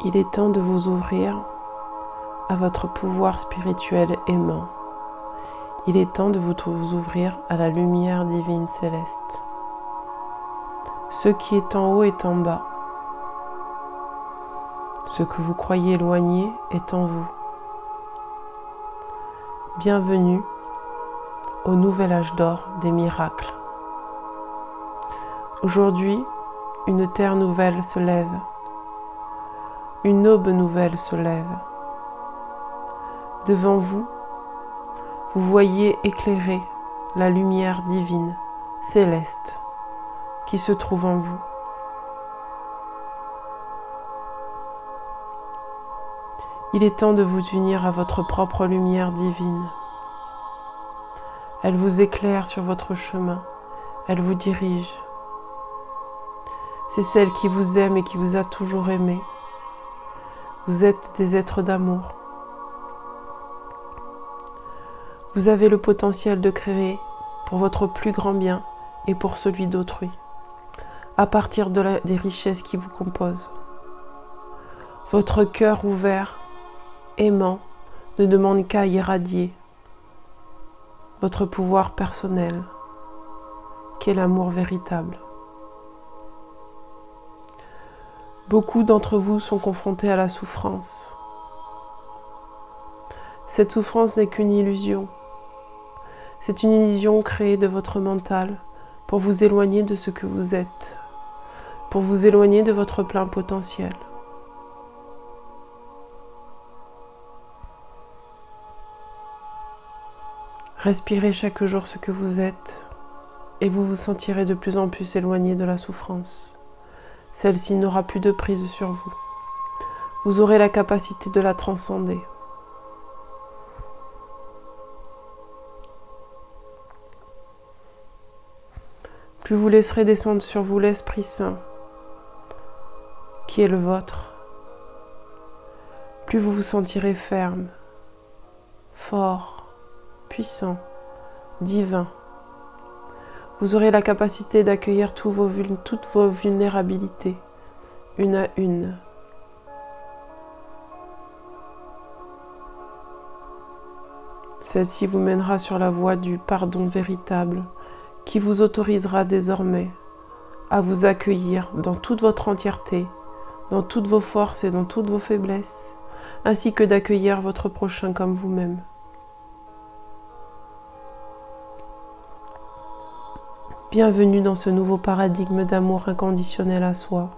Il est temps de vous ouvrir à votre pouvoir spirituel aimant. Il est temps de vous ouvrir à la lumière divine céleste. Ce qui est en haut est en bas. Ce que vous croyez éloigné est en vous. Bienvenue au nouvel âge d'or des miracles. Aujourd'hui, une terre nouvelle se lève. Une aube nouvelle se lève. Devant vous, vous voyez éclairer la lumière divine, céleste, qui se trouve en vous. Il est temps de vous unir à votre propre lumière divine. Elle vous éclaire sur votre chemin, elle vous dirige. C'est celle qui vous aime et qui vous a toujours aimé. Vous êtes des êtres d'amour. Vous avez le potentiel de créer pour votre plus grand bien et pour celui d'autrui, à partir des richesses qui vous composent. Votre cœur ouvert, aimant, ne demande qu'à irradier votre pouvoir personnel, qui est l'amour véritable. Beaucoup d'entre vous sont confrontés à la souffrance. Cette souffrance n'est qu'une illusion. C'est une illusion créée de votre mental pour vous éloigner de ce que vous êtes, pour vous éloigner de votre plein potentiel. Respirez chaque jour ce que vous êtes et vous vous sentirez de plus en plus éloigné de la souffrance. Celle-ci n'aura plus de prise sur vous. Vous aurez la capacité de la transcender. Plus vous laisserez descendre sur vous l'Esprit Saint, qui est le vôtre, plus vous vous sentirez ferme, fort, puissant, divin. Vous aurez la capacité d'accueillir toutes vos vulnérabilités, une à une. Celle-ci vous mènera sur la voie du pardon véritable, qui vous autorisera désormais à vous accueillir dans toute votre entièreté, dans toutes vos forces et dans toutes vos faiblesses, ainsi que d'accueillir votre prochain comme vous-même. Bienvenue dans ce nouveau paradigme d'amour inconditionnel à soi.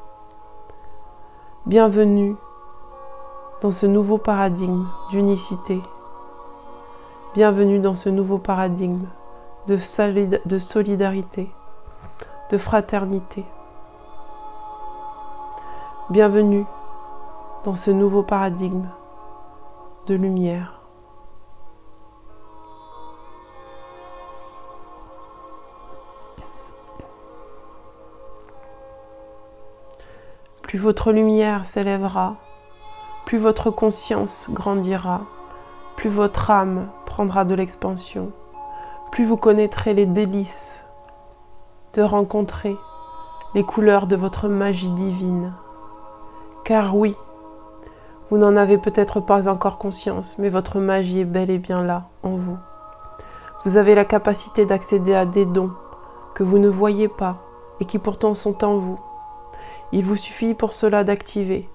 Bienvenue dans ce nouveau paradigme d'unicité. Bienvenue dans ce nouveau paradigme de solidarité, de fraternité. Bienvenue dans ce nouveau paradigme de lumière. Plus votre lumière s'élèvera, plus votre conscience grandira, plus votre âme prendra de l'expansion, plus vous connaîtrez les délices de rencontrer les couleurs de votre magie divine. Car oui, vous n'en avez peut-être pas encore conscience, mais votre magie est bel et bien là, en vous. Vous avez la capacité d'accéder à des dons que vous ne voyez pas et qui pourtant sont en vous. Il vous suffit pour cela d'activer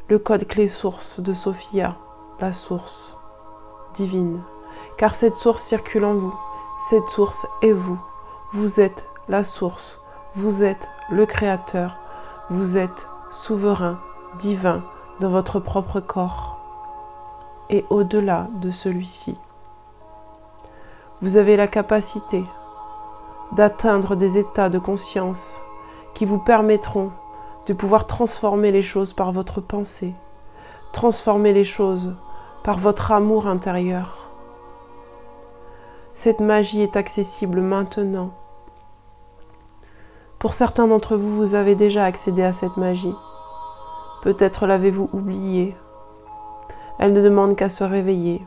le code clé source de Sophia, la source divine. Car cette source circule en vous, cette source est vous. Vous êtes la source, vous êtes le créateur, vous êtes souverain, divin dans votre propre corps et au-delà de celui-ci. Vous avez la capacité d'atteindre des états de conscience qui vous permettront de pouvoir transformer les choses par votre pensée, transformer les choses par votre amour intérieur. Cette magie est accessible maintenant. Pour certains d'entre vous, vous avez déjà accédé à cette magie. Peut-être l'avez-vous oubliée. Elle ne demande qu'à se réveiller.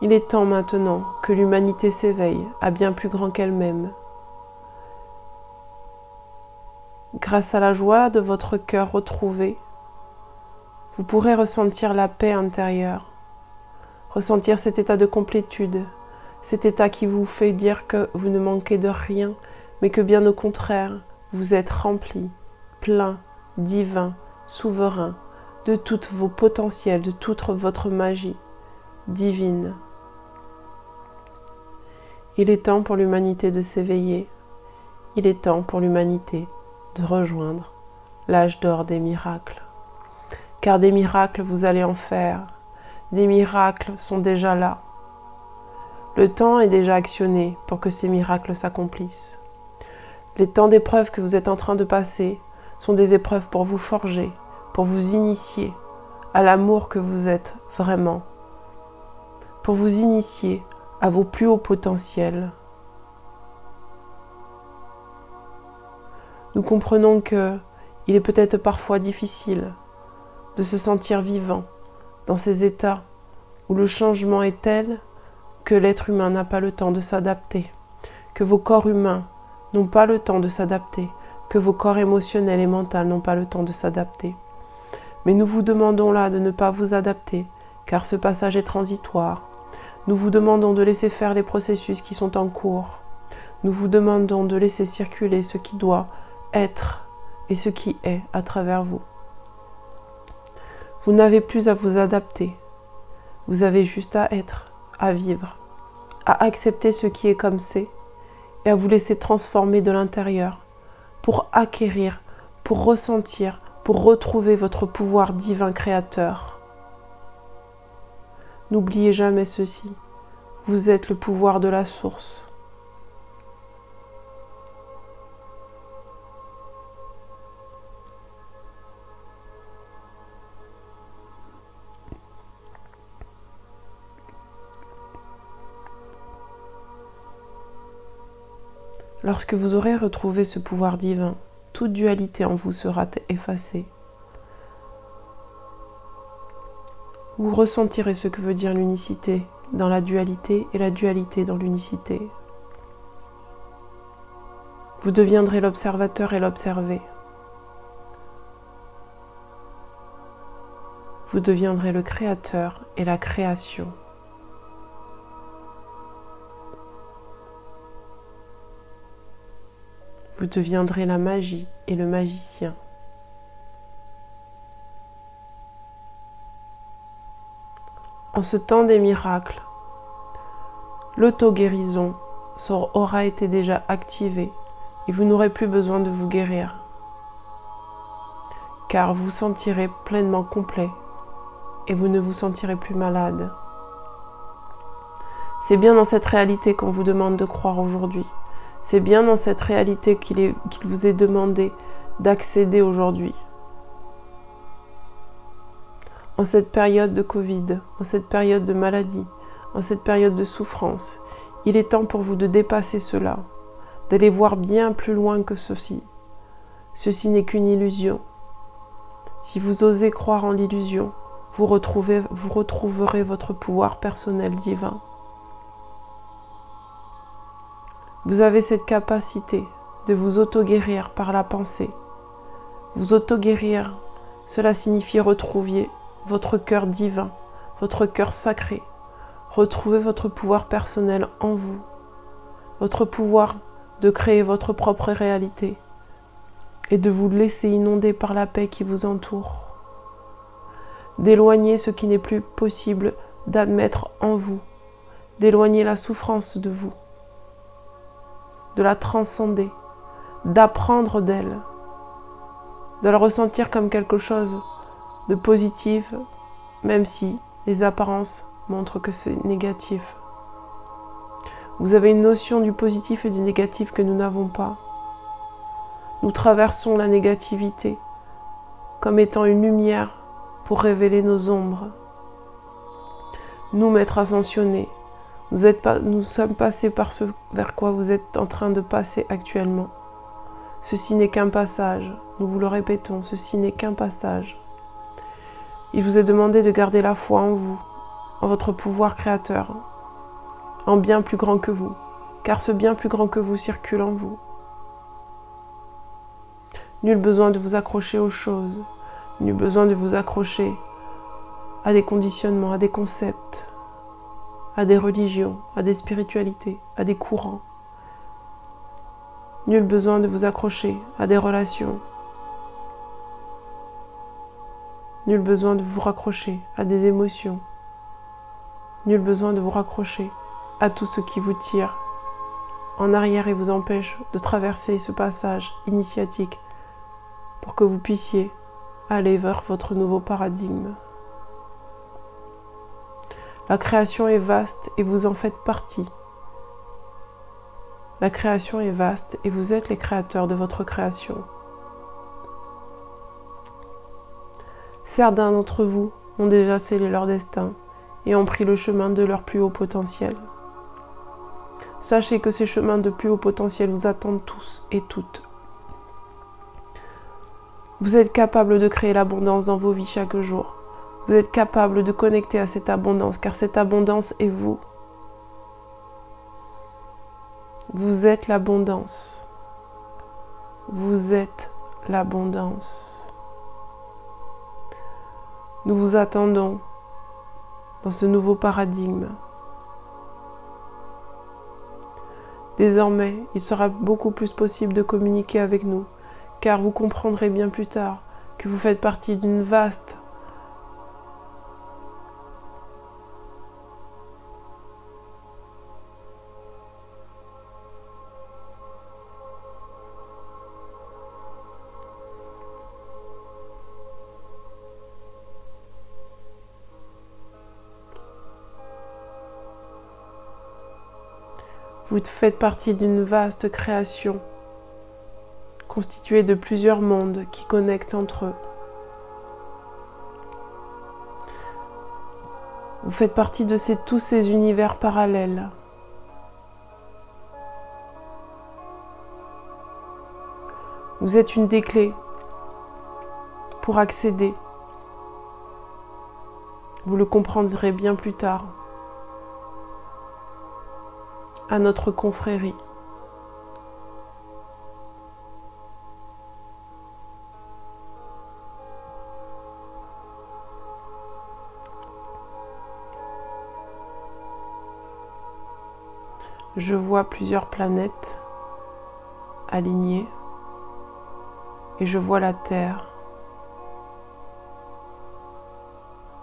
Il est temps maintenant que l'humanité s'éveille à bien plus grand qu'elle-même. Grâce à la joie de votre cœur retrouvé, vous pourrez ressentir la paix intérieure, ressentir cet état de complétude, cet état qui vous fait dire que vous ne manquez de rien, mais que bien au contraire, vous êtes rempli, plein, divin, souverain, de tous vos potentiels, de toute votre magie divine. Il est temps pour l'humanité de s'éveiller. Il est temps pour l'humanité de rejoindre l'âge d'or des miracles. Car des miracles, vous allez en faire. Des miracles sont déjà là. Le temps est déjà actionné pour que ces miracles s'accomplissent. Les temps d'épreuves que vous êtes en train de passer sont des épreuves pour vous forger, pour vous initier à l'amour que vous êtes vraiment, pour vous initier à vos plus hauts potentiels. Nous comprenons que il est peut-être parfois difficile de se sentir vivant dans ces états où le changement est tel que l'être humain n'a pas le temps de s'adapter, que vos corps humains n'ont pas le temps de s'adapter, que vos corps émotionnels et mentaux n'ont pas le temps de s'adapter. Mais nous vous demandons là de ne pas vous adapter, car ce passage est transitoire. Nous vous demandons de laisser faire les processus qui sont en cours. Nous vous demandons de laisser circuler ce qui doit être et ce qui est à travers vous. Vous n'avez plus à vous adapter. Vous avez juste à être, à vivre, à accepter ce qui est comme c'est et à vous laisser transformer de l'intérieur pour acquérir, pour ressentir, pour retrouver votre pouvoir divin créateur. N'oubliez jamais ceci, vous êtes le pouvoir de la source. Lorsque vous aurez retrouvé ce pouvoir divin, toute dualité en vous sera effacée. Vous ressentirez ce que veut dire l'unicité dans la dualité et la dualité dans l'unicité. Vous deviendrez l'observateur et l'observé. Vous deviendrez le créateur et la création. Vous deviendrez la magie et le magicien. En ce temps des miracles, l'auto-guérison aura été déjà activée et vous n'aurez plus besoin de vous guérir, car vous sentirez pleinement complet et vous ne vous sentirez plus malade. C'est bien dans cette réalité qu'on vous demande de croire aujourd'hui. C'est bien dans cette réalité qu'il vous est demandé d'accéder aujourd'hui. En cette période de Covid, en cette période de maladie, en cette période de souffrance, il est temps pour vous de dépasser cela, d'aller voir bien plus loin que ceci. Ceci n'est qu'une illusion. Si vous osez croire en l'illusion, vous retrouverez votre pouvoir personnel divin. Vous avez cette capacité de vous auto-guérir par la pensée. Vous auto-guérir, cela signifie retrouver votre cœur divin, votre cœur sacré. Retrouvez votre pouvoir personnel en vous, votre pouvoir de créer votre propre réalité et de vous laisser inonder par la paix qui vous entoure. D'éloigner ce qui n'est plus possible d'admettre en vous, d'éloigner la souffrance de vous, de la transcender, d'apprendre d'elle, de la ressentir comme quelque chose de positif, même si les apparences montrent que c'est négatif. Vous avez une notion du positif et du négatif que nous n'avons pas. Nous traversons la négativité comme étant une lumière pour révéler nos ombres. Nous, maîtres ascensionnés, nous sommes passés par ce vers quoi vous êtes en train de passer actuellement. Ceci n'est qu'un passage, nous vous le répétons, ceci n'est qu'un passage. Il vous est demandé de garder la foi en vous, en votre pouvoir créateur, en bien plus grand que vous, car ce bien plus grand que vous circule en vous. Nul besoin de vous accrocher aux choses. Nul besoin de vous accrocher à des conditionnements, à des concepts, à des religions, à des spiritualités, à des courants. Nul besoin de vous accrocher à des relations. Nul besoin de vous raccrocher à des émotions. Nul besoin de vous raccrocher à tout ce qui vous tire en arrière et vous empêche de traverser ce passage initiatique pour que vous puissiez aller vers votre nouveau paradigme. La création est vaste et vous en faites partie. La création est vaste et vous êtes les créateurs de votre création. Certains d'entre vous ont déjà scellé leur destin et ont pris le chemin de leur plus haut potentiel. Sachez que ces chemins de plus haut potentiel vous attendent tous et toutes. Vous êtes capable de créer l'abondance dans vos vies chaque jour. Vous êtes capable de connecter à cette abondance, car cette abondance est vous. Vous êtes l'abondance. Vous êtes l'abondance. Nous vous attendons dans ce nouveau paradigme. Désormais, il sera beaucoup plus possible de communiquer avec nous, car vous comprendrez bien plus tard que vous faites partie d'une vaste Vous faites partie d'une vaste création constituée de plusieurs mondes qui connectent entre eux. Vous faites partie de tous ces univers parallèles. Vous êtes une des clés pour accéder. Vous le comprendrez bien plus tard. À notre confrérie. Je vois plusieurs planètes alignées et je vois la Terre.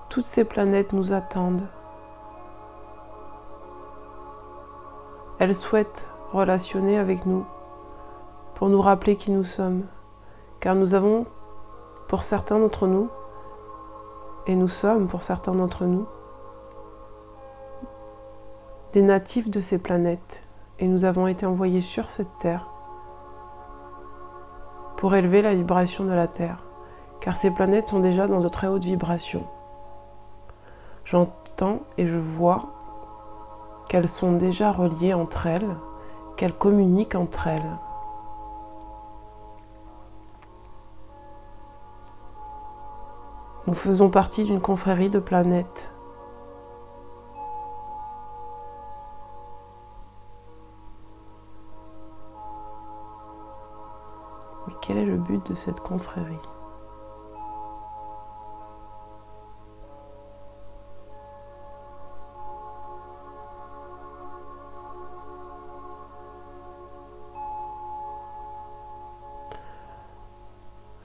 Toutes ces planètes nous attendent. Elles souhaitent relationner avec nous pour nous rappeler qui nous sommes, car nous avons, pour certains d'entre nous, et nous sommes, pour certains d'entre nous, des natifs de ces planètes, et nous avons été envoyés sur cette Terre pour élever la vibration de la Terre, car ces planètes sont déjà dans de très hautes vibrations. J'entends et je vois qu'elles sont déjà reliées entre elles, qu'elles communiquent entre elles. Nous faisons partie d'une confrérie de planètes. Mais quel est le but de cette confrérie ?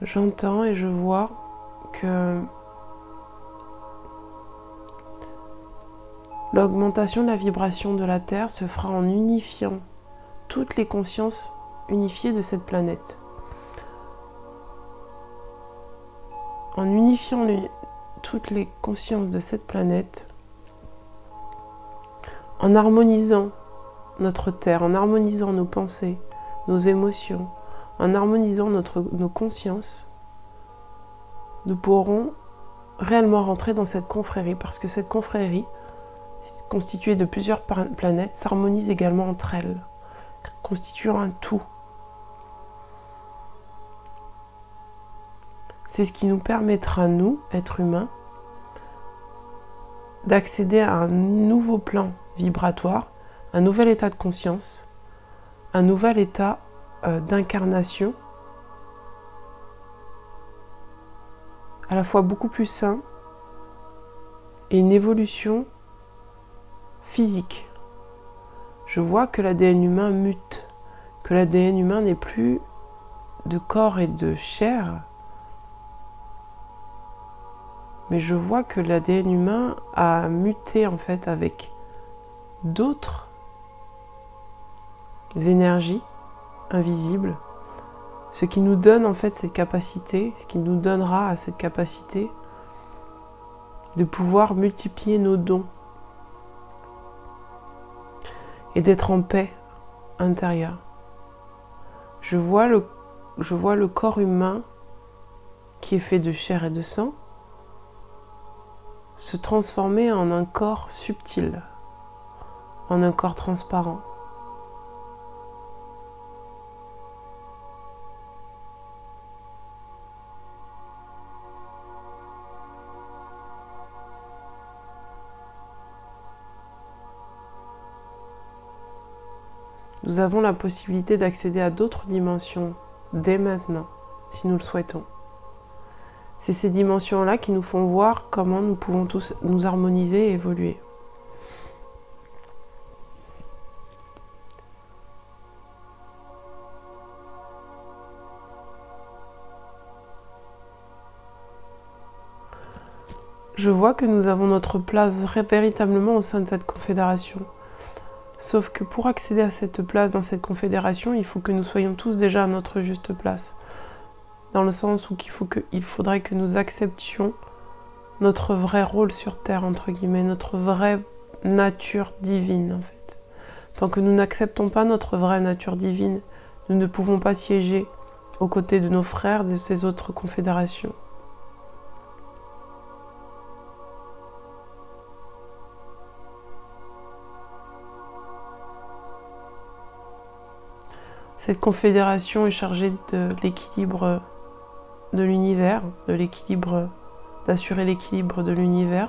J'entends et je vois que l'augmentation de la vibration de la Terre se fera en unifiant toutes les consciences unifiées de cette planète. En unifiant toutes les consciences de cette planète, en harmonisant notre Terre, en harmonisant nos pensées, nos émotions, en harmonisant nos consciences, nous pourrons réellement rentrer dans cette confrérie, parce que cette confrérie, constituée de plusieurs planètes, s'harmonise également entre elles, constituant un tout. C'est ce qui nous permettra, nous, êtres humains, d'accéder à un nouveau plan vibratoire, un nouvel état de conscience, un nouvel état d'incarnation à la fois beaucoup plus sain et une évolution physique. Je vois que l'ADN humain mute, que l'ADN humain n'est plus de corps et de chair, mais je vois que l'ADN humain a muté en fait avec d'autres énergies invisibles, ce qui nous donne en fait cette capacité, ce qui nous donnera à cette capacité de pouvoir multiplier nos dons et d'être en paix intérieure. Je vois le corps humain qui est fait de chair et de sang se transformer en un corps subtil, en un corps transparent. Nous avons la possibilité d'accéder à d'autres dimensions dès maintenant, si nous le souhaitons. C'est ces dimensions-là qui nous font voir comment nous pouvons tous nous harmoniser et évoluer. Je vois que nous avons notre place véritablement au sein de cette confédération. Sauf que pour accéder à cette place dans cette confédération, il faut que nous soyons tous déjà à notre juste place. Dans le sens où il faudrait que nous acceptions notre vrai rôle sur Terre, entre guillemets, notre vraie nature divine, en fait. Tant que nous n'acceptons pas notre vraie nature divine, nous ne pouvons pas siéger aux côtés de nos frères de ces autres confédérations. Cette confédération est chargée de l'équilibre de l'univers, d'assurer l'équilibre de l'univers,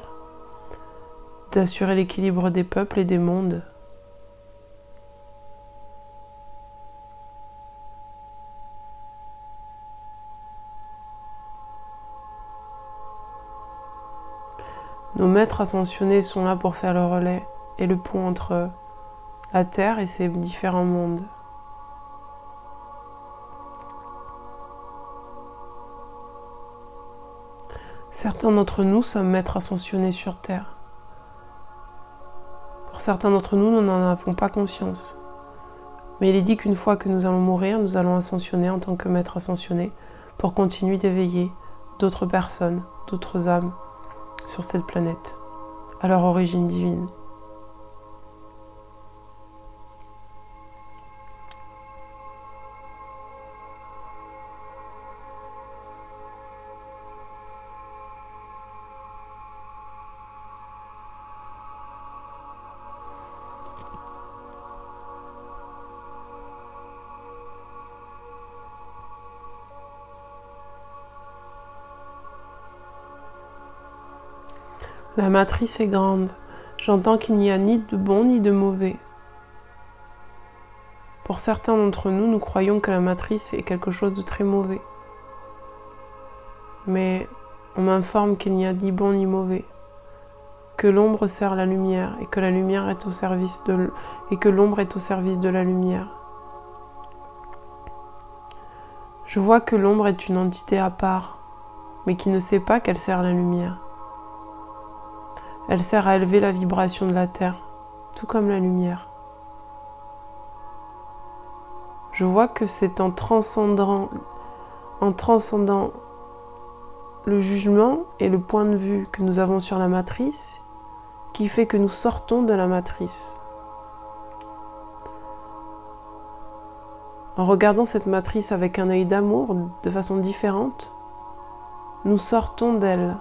d'assurer l'équilibre des peuples et des mondes. Nos maîtres ascensionnés sont là pour faire le relais et le pont entre la Terre et ses différents mondes. Certains d'entre nous sommes maîtres ascensionnés sur Terre. Pour certains d'entre nous, nous n'en avons pas conscience. Mais il est dit qu'une fois que nous allons mourir, nous allons ascensionner en tant que maîtres ascensionnés pour continuer d'éveiller d'autres personnes, d'autres âmes sur cette planète, à leur origine divine. La matrice est grande. J'entends qu'il n'y a ni de bon ni de mauvais. Pour certains d'entre nous, nous croyons que la matrice est quelque chose de très mauvais. Mais on m'informe qu'il n'y a ni bon ni mauvais. Que l'ombre sert la lumière et que la lumière est au service et que l'ombre est au service de la lumière. Je vois que l'ombre est une entité à part, mais qui ne sait pas qu'elle sert la lumière. Elle sert à élever la vibration de la Terre, tout comme la lumière. Je vois que c'est en transcendant le jugement et le point de vue que nous avons sur la matrice qui fait que nous sortons de la matrice. En regardant cette matrice avec un œil d'amour de façon différente, nous sortons d'elle.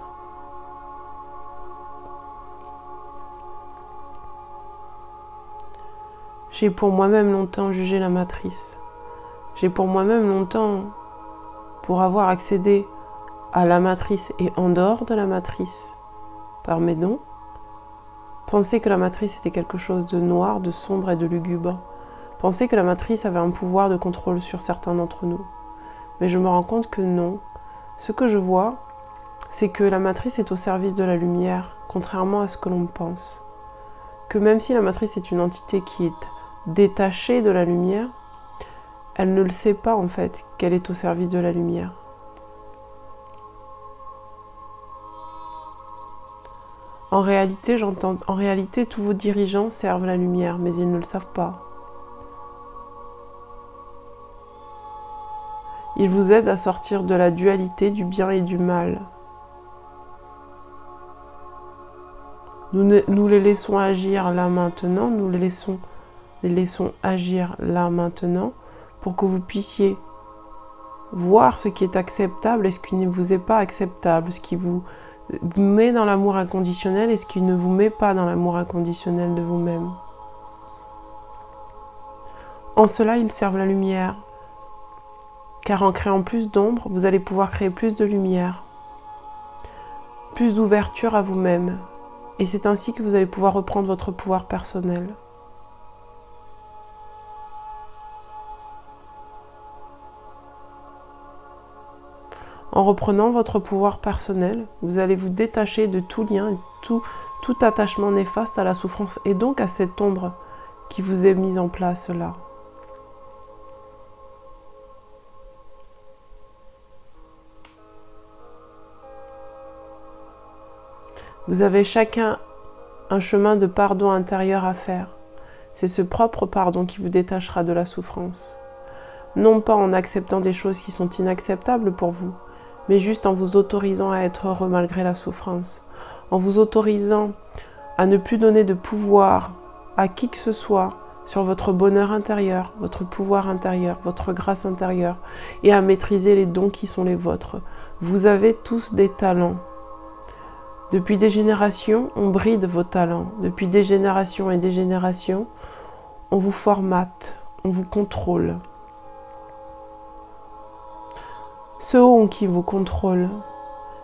J'ai pour moi-même longtemps jugé la matrice. J'ai pour moi-même longtemps, pour avoir accédé à la matrice et en dehors de la matrice, par mes dons, pensé que la matrice était quelque chose de noir, de sombre et de lugubre. Pensé que la matrice avait un pouvoir de contrôle sur certains d'entre nous. Mais je me rends compte que non. Ce que je vois, c'est que la matrice est au service de la lumière, contrairement à ce que l'on pense. Que même si la matrice est une entité qui est détachée de la lumière, elle ne le sait pas en fait qu'elle est au service de la lumière. En réalité, tous vos dirigeants servent la lumière, mais ils ne le savent pas. Ils vous aident à sortir de la dualité du bien et du mal. Nous les laissons agir là maintenant, nous les laissons agir là maintenant pour que vous puissiez voir ce qui est acceptable et ce qui ne vous est pas acceptable, ce qui vous met dans l'amour inconditionnel et ce qui ne vous met pas dans l'amour inconditionnel de vous-même. En cela, ils servent la lumière, car en créant plus d'ombre, vous allez pouvoir créer plus de lumière, plus d'ouverture à vous-même. Et c'est ainsi que vous allez pouvoir reprendre votre pouvoir personnel. En reprenant votre pouvoir personnel, vous allez vous détacher de tout lien, tout attachement néfaste à la souffrance et donc à cette ombre qui vous est mise en place là. Vous avez chacun un chemin de pardon intérieur à faire. C'est ce propre pardon qui vous détachera de la souffrance. Non pas en acceptant des choses qui sont inacceptables pour vous, mais juste en vous autorisant à être heureux malgré la souffrance, en vous autorisant à ne plus donner de pouvoir à qui que ce soit sur votre bonheur intérieur, votre pouvoir intérieur, votre grâce intérieure, et à maîtriser les dons qui sont les vôtres. Vous avez tous des talents. Depuis des générations, on bride vos talents. Depuis des générations et des générations, on vous formate, on vous contrôle. Ce on qui vous contrôle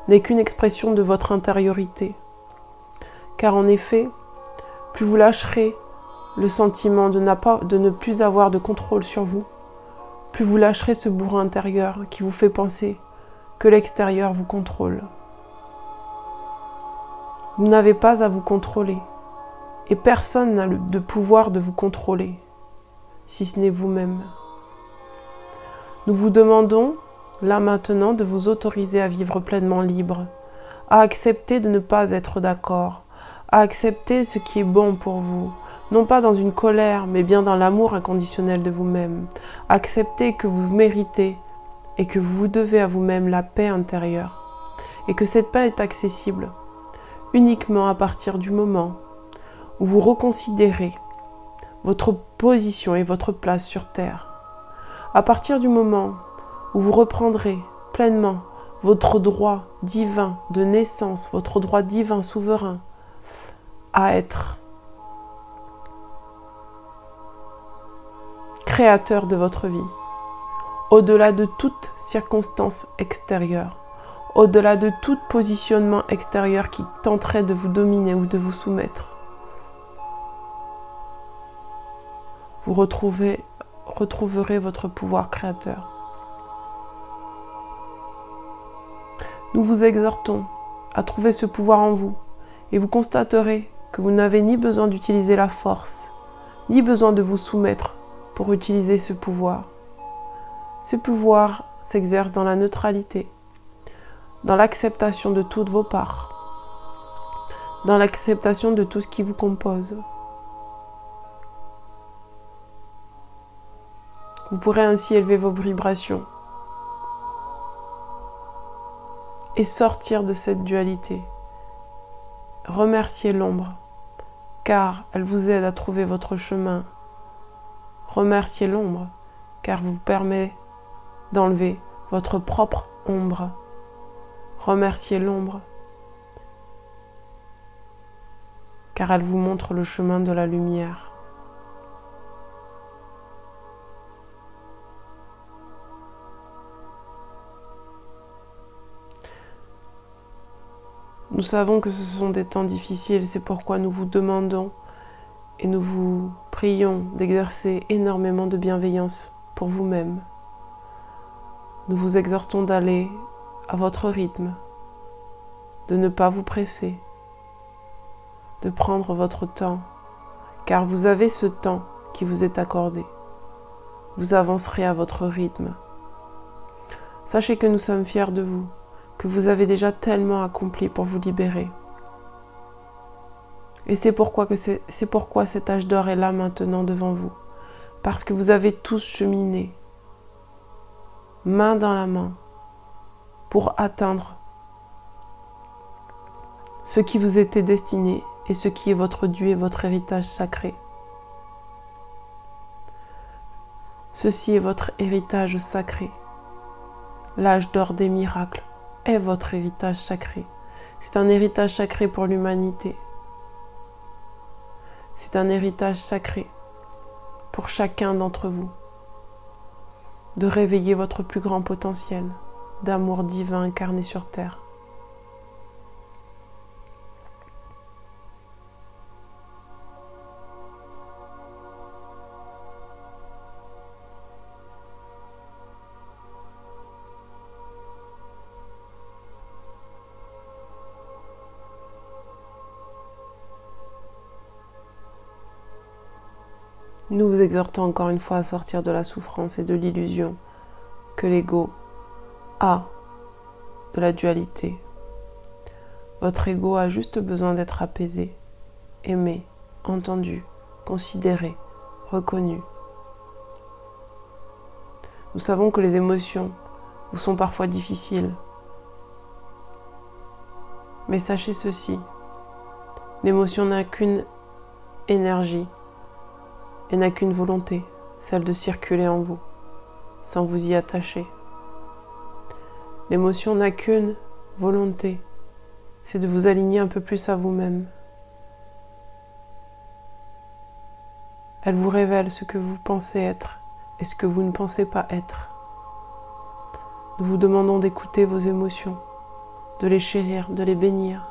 n'est qu'une expression de votre intériorité. Car en effet, plus vous lâcherez le sentiment de ne plus avoir de contrôle sur vous, plus vous lâcherez ce bourreau intérieur qui vous fait penser que l'extérieur vous contrôle. Vous n'avez pas à vous contrôler, et personne n'a de pouvoir de vous contrôler, si ce n'est vous-même. Nous vous demandons, là maintenant, de vous autoriser à vivre pleinement libre, à accepter de ne pas être d'accord, à accepter ce qui est bon pour vous, non pas dans une colère, mais bien dans l'amour inconditionnel de vous-même. Accepter que vous méritez et que vous devez à vous-même la paix intérieure, et que cette paix est accessible uniquement à partir du moment où vous reconsidérez votre position et votre place sur Terre. À partir du moment où vous reprendrez pleinement votre droit divin de naissance, votre droit divin souverain à être créateur de votre vie, au-delà de toute circonstance extérieure, au-delà de tout positionnement extérieur qui tenterait de vous dominer ou de vous soumettre. Vous retrouverez votre pouvoir créateur. Nous vous exhortons à trouver ce pouvoir en vous et vous constaterez que vous n'avez ni besoin d'utiliser la force, ni besoin de vous soumettre pour utiliser ce pouvoir. Ce pouvoir s'exerce dans la neutralité, dans l'acceptation de toutes vos parts, dans l'acceptation de tout ce qui vous compose. Vous pourrez ainsi élever vos vibrations et sortir de cette dualité. Remerciez l'ombre, car elle vous aide à trouver votre chemin. Remerciez l'ombre, car elle vous permet d'enlever votre propre ombre. Remerciez l'ombre, car elle vous montre le chemin de la lumière. Nous savons que ce sont des temps difficiles, c'est pourquoi nous vous demandons et nous vous prions d'exercer énormément de bienveillance pour vous-même. Nous vous exhortons d'aller à votre rythme, de ne pas vous presser, de prendre votre temps, car vous avez ce temps qui vous est accordé. Vous avancerez à votre rythme. Sachez que nous sommes fiers de vous, que vous avez déjà tellement accompli pour vous libérer. Et c'est pourquoi cet âge d'or est là maintenant devant vous. Parce que vous avez tous cheminé, main dans la main, pour atteindre ce qui vous était destiné et ce qui est votre dû et votre héritage sacré. Ceci est votre héritage sacré. L'âge d'or des miracles est votre héritage sacré. C'est un héritage sacré pour l'humanité. C'est un héritage sacré pour chacun d'entre vous, de réveiller votre plus grand potentiel d'amour divin incarné sur terre. Nous vous exhortons encore une fois à sortir de la souffrance et de l'illusion que l'ego a de la dualité. Votre ego a juste besoin d'être apaisé, aimé, entendu, considéré, reconnu. Nous savons que les émotions vous sont parfois difficiles. Mais sachez ceci, l'émotion n'a qu'une énergie et n'a qu'une volonté, celle de circuler en vous, sans vous y attacher. L'émotion n'a qu'une volonté, c'est de vous aligner un peu plus à vous-même. Elle vous révèle ce que vous pensez être et ce que vous ne pensez pas être. Nous vous demandons d'écouter vos émotions, de les chérir, de les bénir,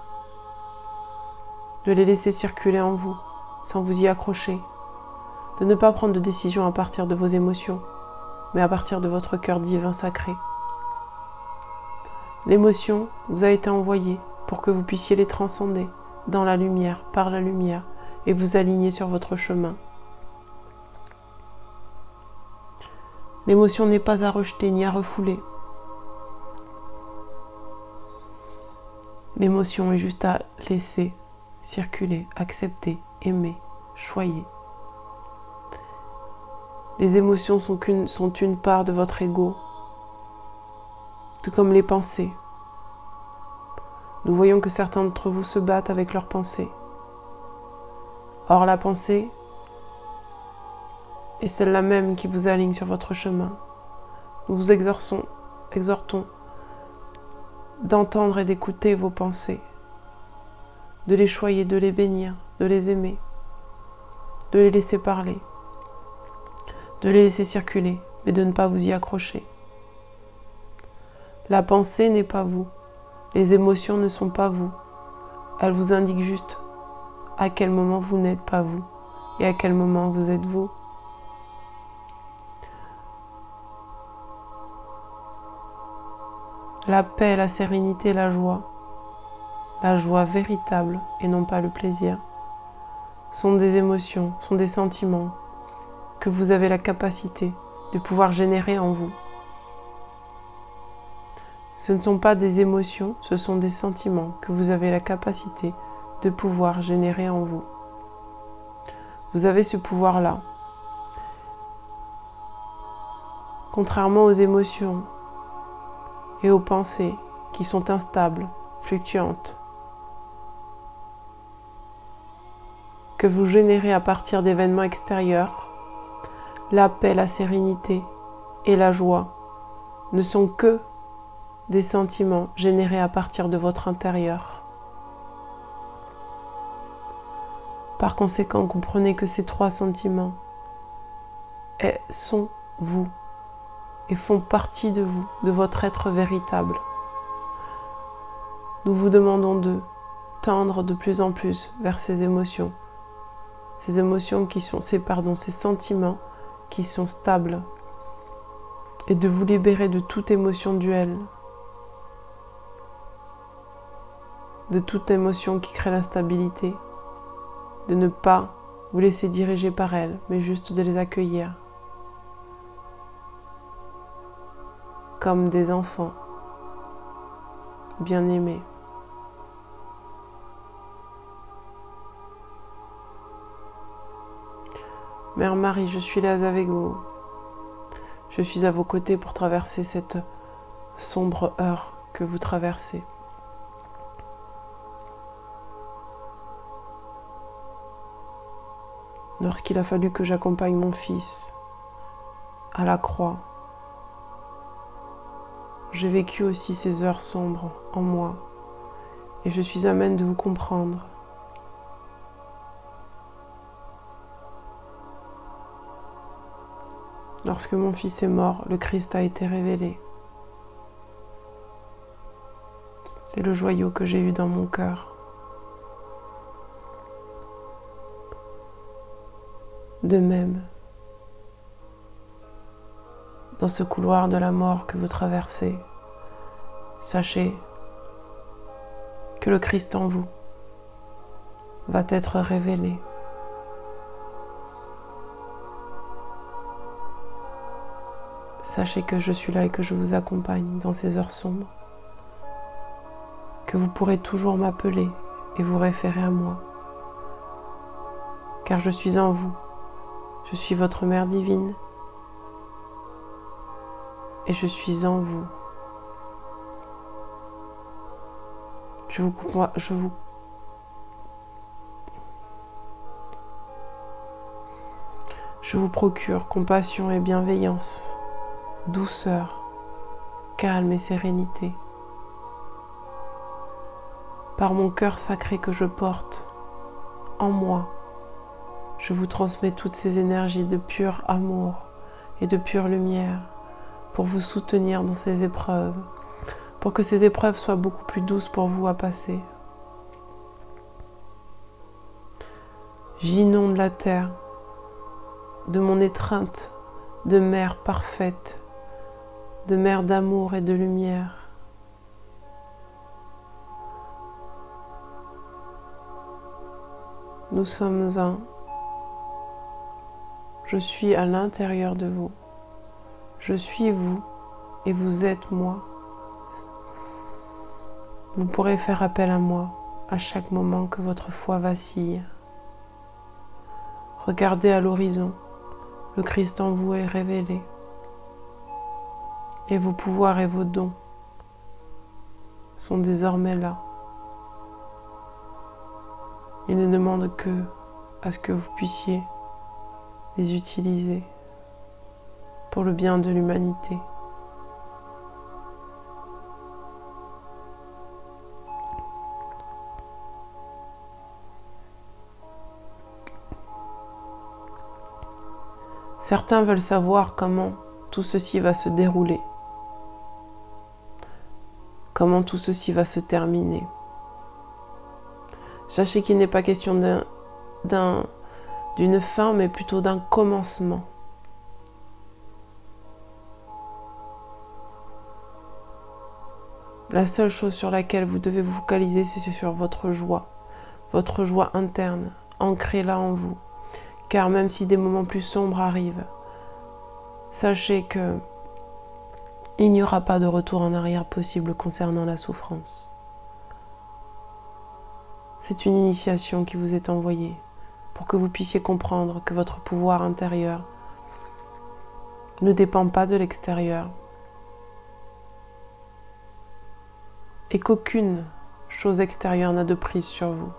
de les laisser circuler en vous, sans vous y accrocher, de ne pas prendre de décision à partir de vos émotions, mais à partir de votre cœur divin sacré. L'émotion vous a été envoyée pour que vous puissiez les transcender dans la lumière, par la lumière, et vous aligner sur votre chemin. L'émotion n'est pas à rejeter ni à refouler. L'émotion est juste à laisser circuler, accepter, aimer, choyer. Les émotions sont une part de votre ego, tout comme les pensées. Nous voyons que certains d'entre vous se battent avec leurs pensées. Or, la pensée est celle-là même qui vous aligne sur votre chemin. Nous vous exhortons d'entendre et d'écouter vos pensées, de les choyer, de les bénir, de les aimer, de les laisser parler, de les laisser circuler, mais de ne pas vous y accrocher. La pensée n'est pas vous, les émotions ne sont pas vous. Elles vous indiquent juste à quel moment vous n'êtes pas vous et à quel moment vous êtes vous. La paix, la sérénité, la joie véritable et non pas le plaisir, sont des émotions, sont des sentiments que vous avez la capacité de pouvoir générer en vous. Ce ne sont pas des émotions, ce sont des sentiments que vous avez la capacité de pouvoir générer en vous. Vous avez ce pouvoir-là. Contrairement aux émotions et aux pensées qui sont instables, fluctuantes, que vous générez à partir d'événements extérieurs, la paix, la sérénité et la joie ne sont que des sentiments générés à partir de votre intérieur. Par conséquent, comprenez que ces trois sentiments sont vous et font partie de vous, de votre être véritable. Nous vous demandons de tendre de plus en plus vers ces émotions qui sont, ces sentiments qui sont stables, et de vous libérer de toute émotion duelle. de toute émotion qui crée l'instabilité, de ne pas vous laisser diriger par elles, mais juste de les accueillir comme des enfants bien-aimés. Mère Marie, je suis là avec vous. Je suis à vos côtés pour traverser cette sombre heure que vous traversez. Lorsqu'il a fallu que j'accompagne mon fils à la croix, j'ai vécu aussi ces heures sombres en moi et je suis à même de vous comprendre. Lorsque mon fils est mort, le Christ a été révélé. C'est le joyau que j'ai eu dans mon cœur. De même, dans ce couloir de la mort que vous traversez, sachez que le Christ en vous va être révélé. Sachez que je suis là et que je vous accompagne dans ces heures sombres, que vous pourrez toujours m'appeler et vous référer à moi, car je suis en vous, je suis votre Mère divine et je suis en vous. Je vous procure compassion et bienveillance, douceur, calme et sérénité. Par mon cœur sacré que je porte en moi, je vous transmets toutes ces énergies de pur amour et de pure lumière pour vous soutenir dans ces épreuves, pour que ces épreuves soient beaucoup plus douces pour vous à passer. J'inonde la terre de mon étreinte de mère parfaite, de mère d'amour et de lumière. Nous sommes un. Je suis à l'intérieur de vous. Je suis vous et vous êtes moi. Vous pourrez faire appel à moi à chaque moment que votre foi vacille. Regardez à l'horizon, le Christ en vous est révélé. Et vos pouvoirs et vos dons sont désormais là. Il ne demande que à ce que vous puissiez les utiliser pour le bien de l'humanité. Certains veulent savoir comment tout ceci va se dérouler, comment tout ceci va se terminer. Sachez qu'il n'est pas question d'une fin, mais plutôt d'un commencement. La seule chose sur laquelle vous devez vous focaliser, c'est sur votre joie interne, ancrée là en vous. Car même si des moments plus sombres arrivent, sachez que il n'y aura pas de retour en arrière possible concernant la souffrance. C'est une initiation qui vous est envoyée pour que vous puissiez comprendre que votre pouvoir intérieur ne dépend pas de l'extérieur et qu'aucune chose extérieure n'a de prise sur vous.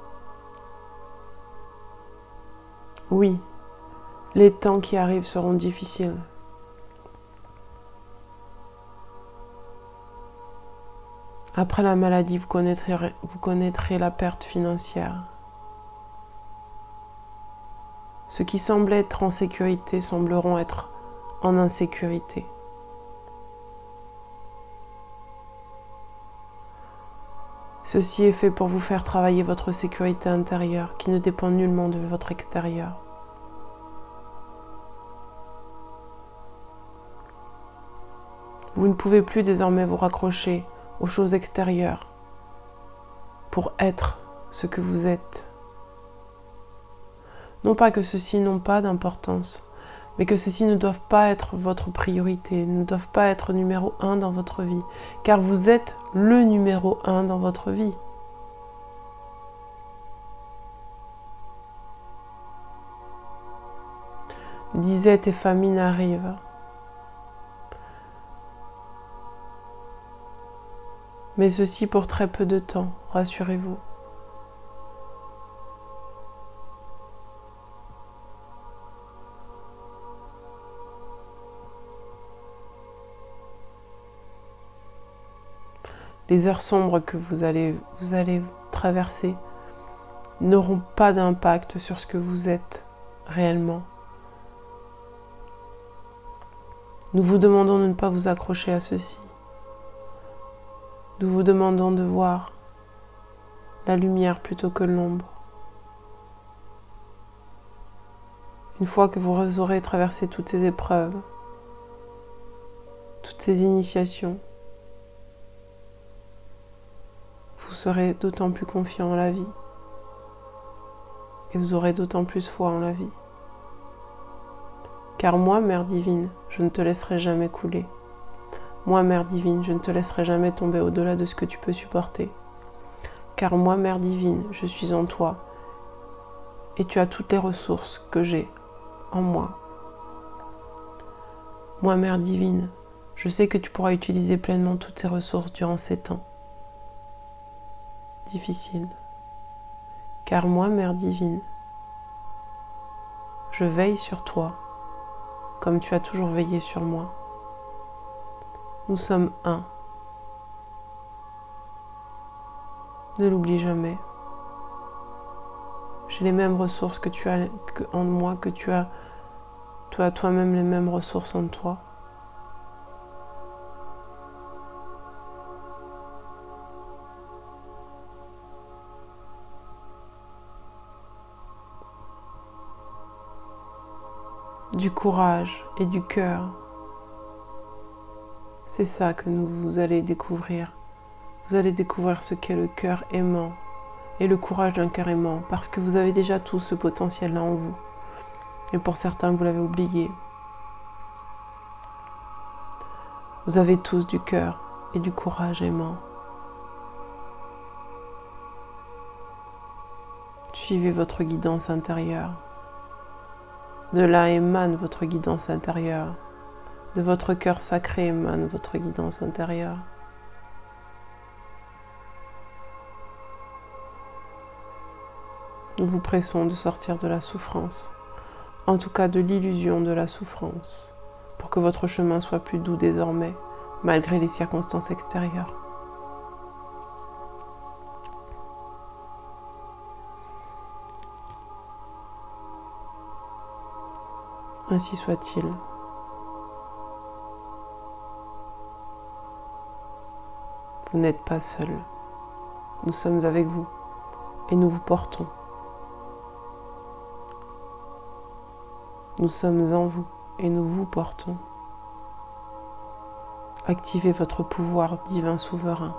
Oui, les temps qui arrivent seront difficiles. Après la maladie, vous connaîtrez la perte financière. Ceux qui semblent être en sécurité sembleront être en insécurité. Ceci est fait pour vous faire travailler votre sécurité intérieure qui ne dépend nullement de votre extérieur. Vous ne pouvez plus désormais vous raccrocher aux choses extérieures. pour être ce que vous êtes. Non pas que ceux-ci n'ont pas d'importance, mais que ceux-ci ne doivent pas être votre priorité, ne doivent pas être numéro 1 dans votre vie, car vous êtes le numéro 1 dans votre vie. Disette et famine arrivent. Mais ceci pour très peu de temps, rassurez-vous. Les heures sombres que vous allez traverser n'auront pas d'impact sur ce que vous êtes réellement. Nous vous demandons de ne pas vous accrocher à ceci. Nous vous demandons de voir la lumière plutôt que l'ombre. Une fois que vous aurez traversé toutes ces épreuves, toutes ces initiations, vous serez d'autant plus confiant en la vie et vous aurez d'autant plus foi en la vie. Car moi, Mère divine, je ne te laisserai jamais couler. Moi, Mère divine, je ne te laisserai jamais tomber au-delà de ce que tu peux supporter. Car moi, Mère divine, je suis en toi et tu as toutes les ressources que j'ai en moi. Moi, Mère divine, je sais que tu pourras utiliser pleinement toutes ces ressources durant ces temps difficiles. Car moi, Mère divine, je veille sur toi comme tu as toujours veillé sur moi. Nous sommes un. Ne l'oublie jamais. J'ai les mêmes ressources que tu as en moi, que tu as toi-même les mêmes ressources en toi. Du courage et du cœur. C'est ça que vous allez découvrir. Vous allez découvrir ce qu'est le cœur aimant et le courage d'un cœur aimant, parce que vous avez déjà tout ce potentiel-là en vous. Et pour certains, vous l'avez oublié. Vous avez tous du cœur et du courage aimant. Suivez votre guidance intérieure. De là émane votre guidance intérieure. De votre cœur sacré émane votre guidance intérieure. Nous vous pressons de sortir de la souffrance, en tout cas de l'illusion de la souffrance, pour que votre chemin soit plus doux désormais, malgré les circonstances extérieures. Ainsi soit-il. Vous n'êtes pas seul. Nous sommes avec vous et nous vous portons. Nous sommes en vous et nous vous portons. Activez votre pouvoir divin souverain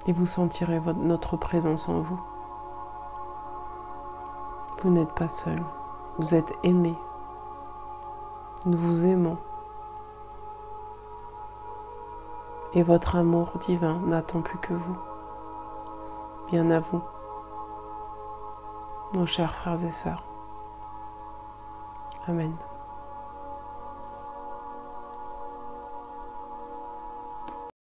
et vous sentirez notre présence en vous. Vous n'êtes pas seul, vous êtes aimé. Nous vous aimons. Et votre amour divin n'attend plus que vous. Bien à vous, nos chers frères et sœurs. Amen.